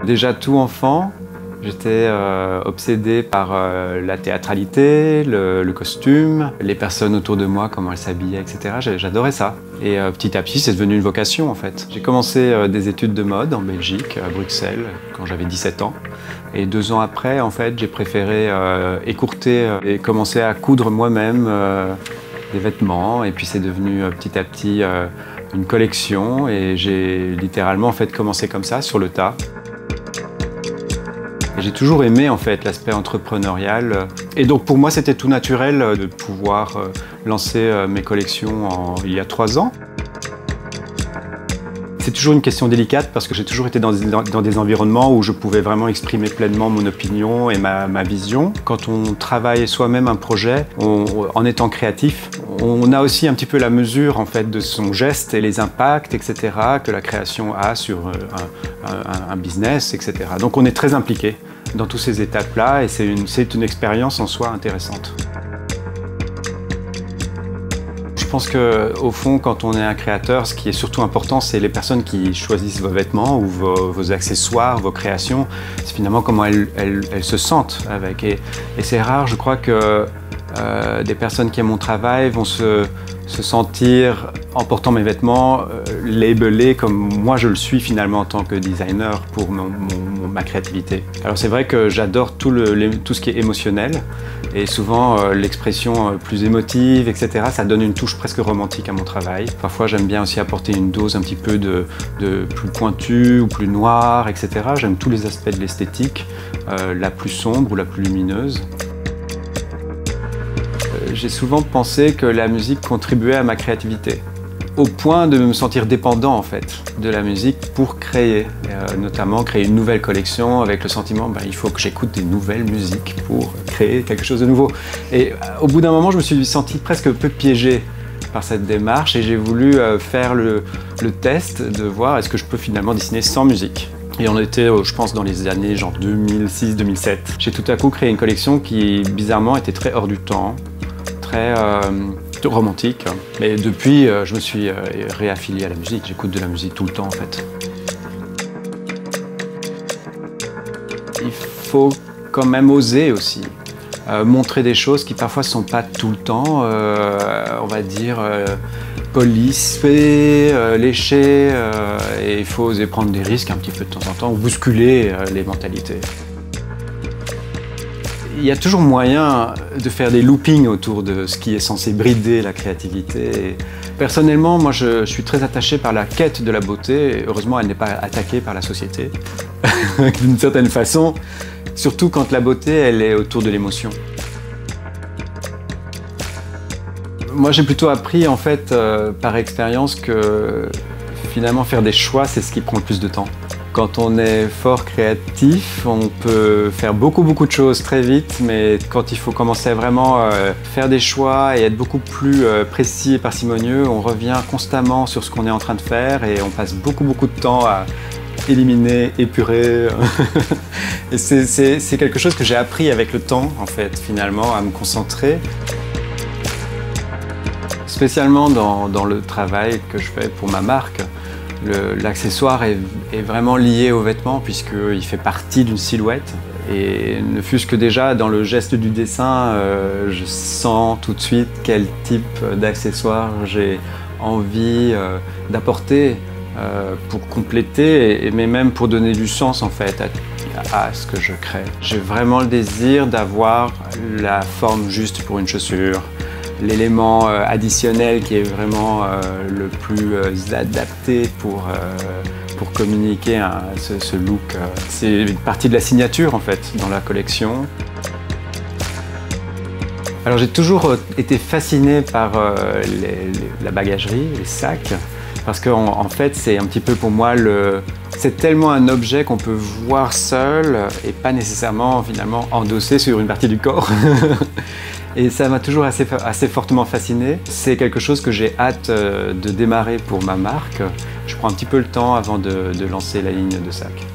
Déjà tout enfant, j'étais obsédé par la théâtralité, le costume, les personnes autour de moi, comment elles s'habillaient, etc. J'adorais ça. Et petit à petit, c'est devenu une vocation en fait. J'ai commencé des études de mode en Belgique, à Bruxelles, quand j'avais 17 ans. Et 2 ans après, en fait, j'ai préféré écourter et commencer à coudre moi-même des vêtements. Et puis c'est devenu petit à petit une collection. Et j'ai littéralement en fait commencé comme ça, sur le tas. J'ai toujours aimé en fait l'aspect entrepreneurial et donc pour moi c'était tout naturel de pouvoir lancer mes collections il y a 3 ans. C'est toujours une question délicate parce que j'ai toujours été dans des environnements où je pouvais vraiment exprimer pleinement mon opinion et ma vision. Quand on travaille soi-même un projet, en étant créatif, on a aussi un petit peu la mesure en fait de son geste et les impacts, etc. que la création a sur un business, etc. Donc on est très impliqué dans toutes ces étapes-là et c'est une expérience en soi intéressante. Je pense qu'au fond, quand on est un créateur, ce qui est surtout important, c'est les personnes qui choisissent vos vêtements ou vos accessoires, vos créations. C'est finalement comment elles se sentent avec. Et c'est rare, je crois que des personnes qui aiment mon travail vont se sentir, en portant mes vêtements, labellés comme moi je le suis finalement en tant que designer pour ma créativité. Alors c'est vrai que j'adore tout ce qui est émotionnel et souvent l'expression plus émotive, etc. ça donne une touche presque romantique à mon travail. Parfois j'aime bien aussi apporter une dose un petit peu de plus pointue ou plus noire, etc. J'aime tous les aspects de l'esthétique, la plus sombre ou la plus lumineuse. J'ai souvent pensé que la musique contribuait à ma créativité, au point de me sentir dépendant en fait de la musique pour créer, notamment créer une nouvelle collection avec le sentiment il faut que j'écoute des nouvelles musiques pour créer quelque chose de nouveau. Et au bout d'un moment, je me suis senti presque un peu piégé par cette démarche et j'ai voulu faire le test de voir est-ce que je peux finalement dessiner sans musique. Et on était, je pense, dans les années genre 2006-2007. J'ai tout à coup créé une collection qui, bizarrement, était très hors du temps, très romantique. Mais depuis, je me suis réaffilié à la musique. J'écoute de la musique tout le temps, en fait. Il faut quand même oser aussi. Montrer des choses qui parfois ne sont pas tout le temps, on va dire, polissées, léchées. Et il faut oser prendre des risques un petit peu de temps en temps, ou bousculer les mentalités. Il y a toujours moyen de faire des loopings autour de ce qui est censé brider la créativité. Et personnellement, moi je suis très attaché par la quête de la beauté. Heureusement, elle n'est pas attaquée par la société, d'une certaine façon. Surtout quand la beauté, elle est autour de l'émotion. Moi, j'ai plutôt appris, en fait, par expérience que finalement, faire des choix, c'est ce qui prend le plus de temps. Quand on est fort créatif, on peut faire beaucoup de choses très vite, mais quand il faut commencer à vraiment faire des choix et être beaucoup plus précis et parcimonieux, on revient constamment sur ce qu'on est en train de faire et on passe beaucoup de temps à éliminer, épurer. Et c'est quelque chose que j'ai appris avec le temps, en fait, finalement, à me concentrer. Spécialement dans le travail que je fais pour ma marque, l'accessoire est vraiment lié aux vêtements puisqu'il fait partie d'une silhouette. Et ne fût-ce que déjà dans le geste du dessin, je sens tout de suite quel type d'accessoire j'ai envie d'apporter pour compléter, mais même pour donner du sens en fait à ce que je crée. J'ai vraiment le désir d'avoir la forme juste pour une chaussure, l'élément additionnel qui est vraiment le plus adapté pour communiquer ce look. C'est une partie de la signature en fait dans la collection. Alors j'ai toujours été fasciné par la bagagerie, les sacs, parce qu'en fait c'est un petit peu pour moi c'est tellement un objet qu'on peut voir seul et pas nécessairement finalement endossé sur une partie du corps. Et ça m'a toujours assez fortement fasciné. C'est quelque chose que j'ai hâte de démarrer pour ma marque. Je prends un petit peu le temps avant de lancer la ligne de sacs.